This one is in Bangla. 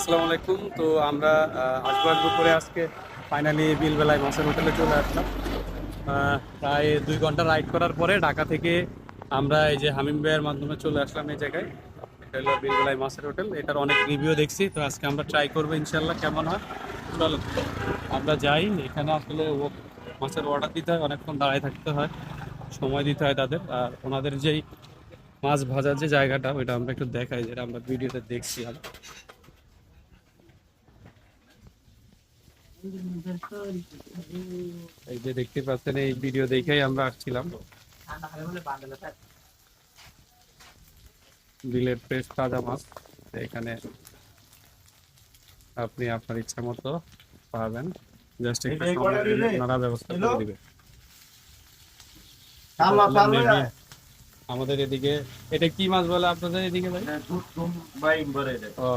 আসসালামু আলাইকুম। তো আমরা আসবো করে আজকে ফাইনালি বিলবেলায় মাছের হোটেলে চলে আসলাম। প্রায় 2 ঘন্টা রাইড করার পরে ঢাকা থেকে আমরা এই যে হামিম ভাইয়ের মাধ্যমে চলে আসলাম এই জায়গায়। এটা হলো বিলবেলায় মাছের হোটেল। এটার অনেক রিভিউ দেখছি, তো আজকে আমরা ট্রাই করবো ইনশাল্লাহ কেমন হয়। চলো আমরা যাই। এখানে আসলে মাছের অর্ডার দিতে হয়, অনেকক্ষণ দাঁড়ায় থাকতে হয়, সময় দিতে হয় তাদের। আর ওনাদের যেই মাছ ভাজার যে জায়গাটা ওইটা আমরা একটু দেখাই, যেটা আমরা ভিডিওতে দেখছি। এই যে দেখতে পাচ্ছেন, এই ভিডিও দেখেই আমরা আসছিলাম। বিলের ফ্রেশ তাজা মাছ এখানে আপনি আপনার ইচ্ছা মতো পাবেন। জাস্ট একটু সময় দিলে ওনারা ব্যবস্থা করে দিবে। আমাদের এদিকে এটা কি মাছ বলে আপনাদের এদিকে ভাই? ও